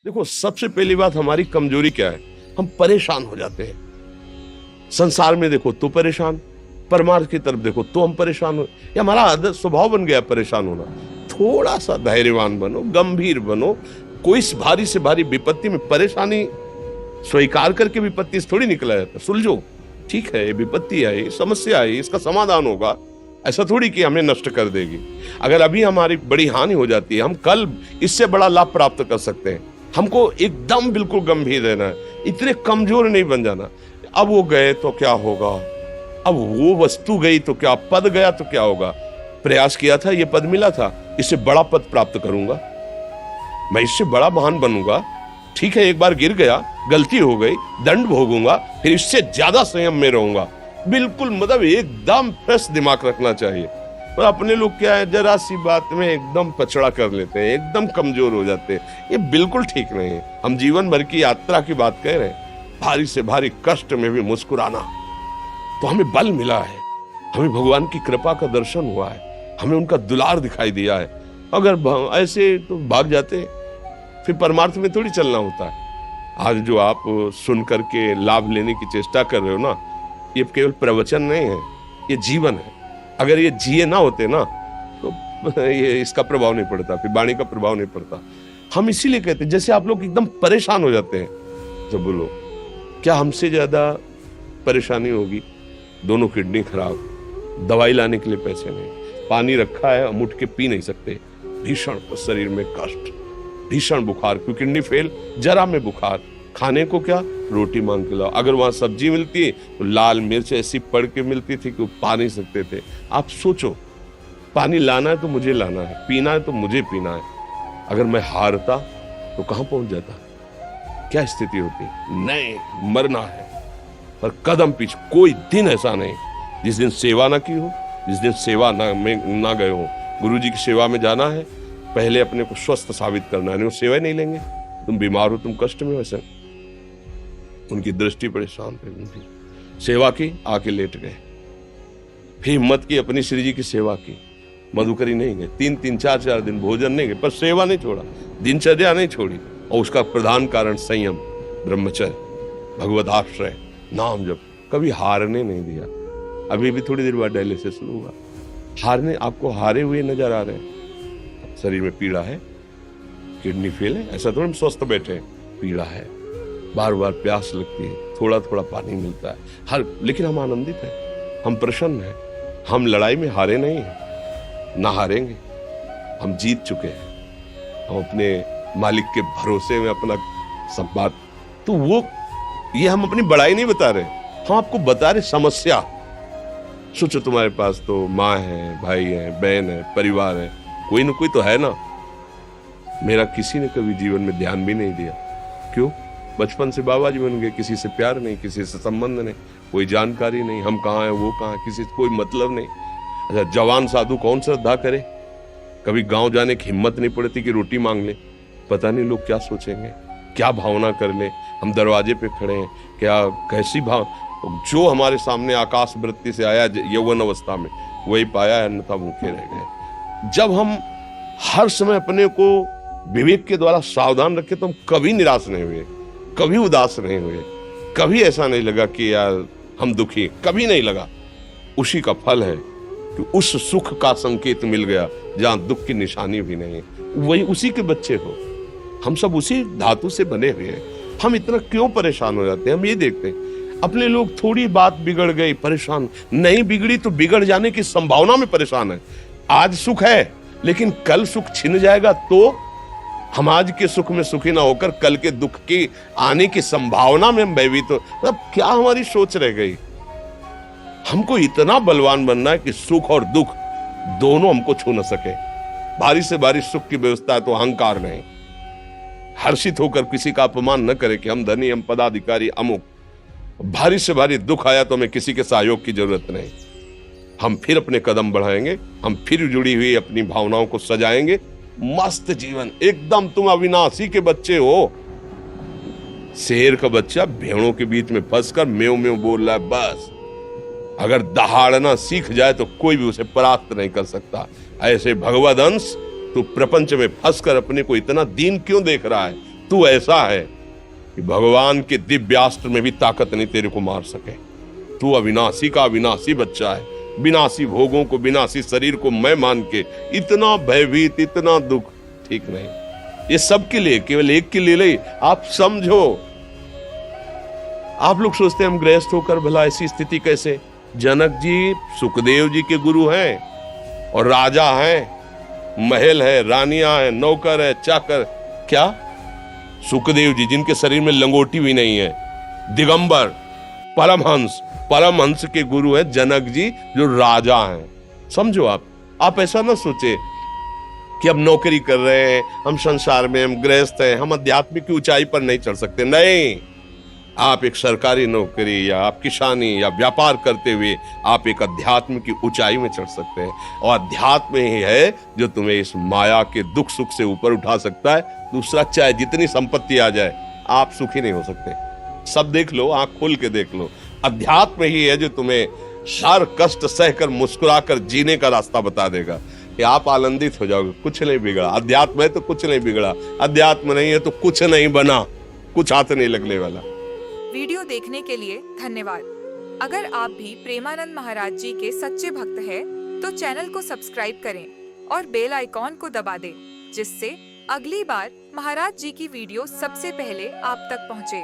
देखो, सबसे पहली बात हमारी कमजोरी क्या है? हम परेशान हो जाते हैं। संसार में देखो तो परेशान, परमार्थ की तरफ देखो तो हम परेशान हो। ये हमारा आदत स्वभाव बन गया परेशान होना। थोड़ा सा धैर्यवान बनो, गंभीर बनो। कोई भारी से भारी विपत्ति में परेशानी स्वीकार करके विपत्ति से थोड़ी निकला जाता। सुलझो, ठीक है, ये विपत्ति आई, समस्या आई, इसका समाधान होगा। ऐसा थोड़ी कि हमें नष्ट कर देगी। अगर अभी हमारी बड़ी हानि हो जाती है, हम कल इससे बड़ा लाभ प्राप्त कर सकते हैं। हमको एकदम बिल्कुल गंभीर रहना है, इतने कमजोर नहीं बन जाना। अब वो गए तो क्या होगा, अब वो वस्तु गई तो क्या, पद गया तो क्या होगा। प्रयास किया था, ये पद मिला था, इससे बड़ा पद प्राप्त करूंगा, मैं इससे बड़ा महान बनूंगा। ठीक है, एक बार गिर गया, गलती हो गई, दंड भोगूंगा, फिर इससे ज्यादा संयम में रहूंगा। बिल्कुल मतलब एकदम फ्रेश दिमाग रखना चाहिए। पर अपने लोग क्या है, जरा सी बात में एकदम पचड़ा कर लेते हैं, एकदम कमजोर हो जाते हैं। ये बिल्कुल ठीक नहीं है। हम जीवन भर की यात्रा की बात कह रहे हैं, भारी से भारी कष्ट में भी मुस्कुराना, तो हमें बल मिला है, हमें भगवान की कृपा का दर्शन हुआ है, हमें उनका दुलार दिखाई दिया है। अगर ऐसे तो भाग जाते, फिर परमार्थ में थोड़ी चलना होता है। आज जो आप सुन करके लाभ लेने की चेष्टा कर रहे हो ना, ये केवल प्रवचन नहीं है, ये जीवन है। अगर ये जिए ना होते ना तो ये इसका प्रभाव नहीं पड़ता, फिर वाणी का प्रभाव नहीं पड़ता। हम इसीलिए कहते हैं, जैसे आप लोग एकदम परेशान हो जाते हैं जब बोलो, क्या हमसे ज्यादा परेशानी होगी? दोनों किडनी खराब, दवाई लाने के लिए पैसे नहीं, पानी रखा है हम उठ के पी नहीं सकते, भीषण शरीर में कष्ट, भीषण बुखार, क्योंकि किडनी फेल, जरा में बुखार, खाने को क्या, रोटी मांग के लाओ। अगर वहां सब्जी मिलती है तो लाल मिर्च ऐसी पड़ के मिलती थी कि वो पा नहीं सकते थे। आप सोचो, पानी लाना है तो मुझे लाना है, पीना है तो मुझे पीना है। अगर मैं हारता तो कहां पहुंच जाता, क्या स्थिति होती? नहीं, मरना है, पर कदम पीछे। कोई दिन ऐसा नहीं जिस दिन सेवा ना की हो, जिस दिन सेवा ना गए हो। गुरु जी की सेवा में जाना है, पहले अपने को स्वस्थ साबित करना है, नहीं वो सेवा नहीं लेंगे। तुम बीमार हो, तुम कष्ट में हो, ऐसे उनकी दृष्टि परेशान थे, उनकी सेवा की, आके लेट गए। फिर हिम्मत की, अपनी श्री जी की सेवा की, मधुकरी नहीं गए, 3-4 दिन भोजन नहीं गए, पर सेवा नहीं छोड़ा, दिनचर्या नहीं छोड़ी। और उसका प्रधान कारण संयम, ब्रह्मचर्य, भगवत आश्रय, नाम जप, कभी हारने नहीं दिया। अभी भी थोड़ी देर बाद डायलिसिस शुरू हुआ, हारने, आपको हारे हुए नजर आ रहे हैं। शरीर में पीड़ा है, किडनी फेल है, ऐसा थोड़ा हम स्वस्थ बैठे हैं, पीड़ा है, बार बार प्यास लगती है, थोड़ा थोड़ा पानी मिलता है, लेकिन हम आनंदित हैं, हम प्रसन्न हैं। हम लड़ाई में हारे नहीं हैं, ना हारेंगे, हम जीत चुके हैं। हम अपने मालिक के भरोसे में अपना सब बात, तो वो ये हम अपनी बड़ाई नहीं बता रहे, हम आपको बता रहे समस्या। सोचो, तुम्हारे पास तो माँ है, भाई है, बहन है, परिवार है, कोई ना कोई तो है ना। मेरा किसी ने कभी जीवन में ध्यान भी नहीं दिया। क्यों? बचपन से बाबा जी बन गए, किसी से प्यार नहीं, किसी से संबंध नहीं, कोई जानकारी नहीं, हम कहाँ हैं, वो कहाँ है, किसी से कोई मतलब नहीं। अच्छा, जवान साधु कौन श्रद्धा करे? कभी गांव जाने की हिम्मत नहीं पड़ती कि रोटी मांग ले, पता नहीं लोग क्या सोचेंगे, क्या भावना कर ले। हम दरवाजे पे खड़े हैं, क्या कैसी भाव, जो हमारे सामने आकाश वृत्ति से आया यौवन अवस्था में, वही पाया, अन्यथा भूखे रह गए। जब हम हर समय अपने को विवेक के द्वारा सावधान रखे तो हम कभी निराश नहीं हुए, कभी उदास नहीं हुए, कभी ऐसा नहीं लगा कि यार हम दुखी, कभी नहीं लगा। उसी का फल है कि उस सुख का संकेत मिल गया जहां दुख की निशानी भी नहीं, वही उसी के बच्चे हो। हम सब उसी धातु से बने हुए हैं। हम इतना क्यों परेशान हो जाते हैं? हम ये देखते हैं, अपने लोग थोड़ी बात बिगड़ गई परेशान, नहीं बिगड़ी तो बिगड़ जाने की संभावना में परेशान है। आज सुख है, लेकिन कल सुख छिन जाएगा तो हम आज के सुख में सुखी ना होकर कल के दुख की आने की संभावना में हम भयभीत हो। मतलब क्या हमारी सोच रह गई? हमको इतना बलवान बनना है कि सुख और दुख दोनों हमको छू न सके। भारी से भारी सुख की व्यवस्था है तो अहंकार नहीं, हर्षित होकर किसी का अपमान न करे कि हम धनी, हम पदाधिकारी, अमुक। भारी से भारी दुख आया तो हमें किसी के सहयोग की जरूरत नहीं, हम फिर अपने कदम बढ़ाएंगे, हम फिर जुड़ी हुई अपनी भावनाओं को सजाएंगे। मस्त जीवन एकदम। तुम अविनाशी के बच्चे हो। शेर का बच्चा भेड़ों के बीच में फंसकर म्यों म्यों बोल रहा है, बस अगर दहाड़ना सीख जाए तो कोई भी उसे परास्त नहीं कर सकता। ऐसे भगवद अंश तू प्रपंच में फंसकर अपने को इतना दीन क्यों देख रहा है? तू ऐसा है कि भगवान के दिव्यास्त्र में भी ताकत नहीं तेरे को मार सके। तू अविनाशी का अविनाशी बच्चा है। विनाशी भोगों को, विनाशी शरीर को मैं मान के इतना भयभीत, इतना दुख ठीक नहीं। ये सबके लिए, केवल एक के लिए नहीं। आप समझो, आप लोग सोचते हैं हम गृहस्थ होकर भला ऐसी स्थिति कैसे। जनक जी सुखदेव जी के गुरु हैं और राजा हैं, महल है, रानियां हैं, नौकर है, चाकर। क्या सुखदेव जी जिनके शरीर में लंगोटी भी नहीं है, दिगंबर, परमहंस, परमहंस के गुरु हैं जनक जी जो राजा हैं। समझो आप ऐसा ना सोचे कि हम नौकरी कर रहे हैं, हम संसार में, हम गृहस्थ हैं, हम आध्यात्मिक की ऊंचाई पर नहीं चढ़ सकते। नहीं, आप एक सरकारी नौकरी या आप किसानी या व्यापार करते हुए आप एक अध्यात्म की ऊंचाई में चढ़ सकते हैं। और अध्यात्म ही है जो तुम्हें इस माया के दुख सुख से ऊपर उठा सकता है। दूसरा, चाहे जितनी संपत्ति आ जाए, आप सुखी नहीं हो सकते। सब देख लो, आंख खोल के देख लो। अध्यात्म ही है जो तुम्हें हर कष्ट सहकर मुस्कुराकर जीने का रास्ता बता देगा कि आप आनंदित हो जाओगे। कुछ नहीं बिगड़ा। अध्यात्म है तो कुछ नहीं बिगड़ा, अध्यात्म नहीं है तो कुछ नहीं बना, कुछ हाथ नहीं लगने वाला। वीडियो देखने के लिए धन्यवाद। अगर आप भी प्रेमानंद महाराज जी के सच्चे भक्त हैं, तो चैनल को सब्सक्राइब करें और बेल आइकॉन को दबा दें, जिससे अगली बार महाराज जी की वीडियो सबसे पहले आप तक पहुंचे।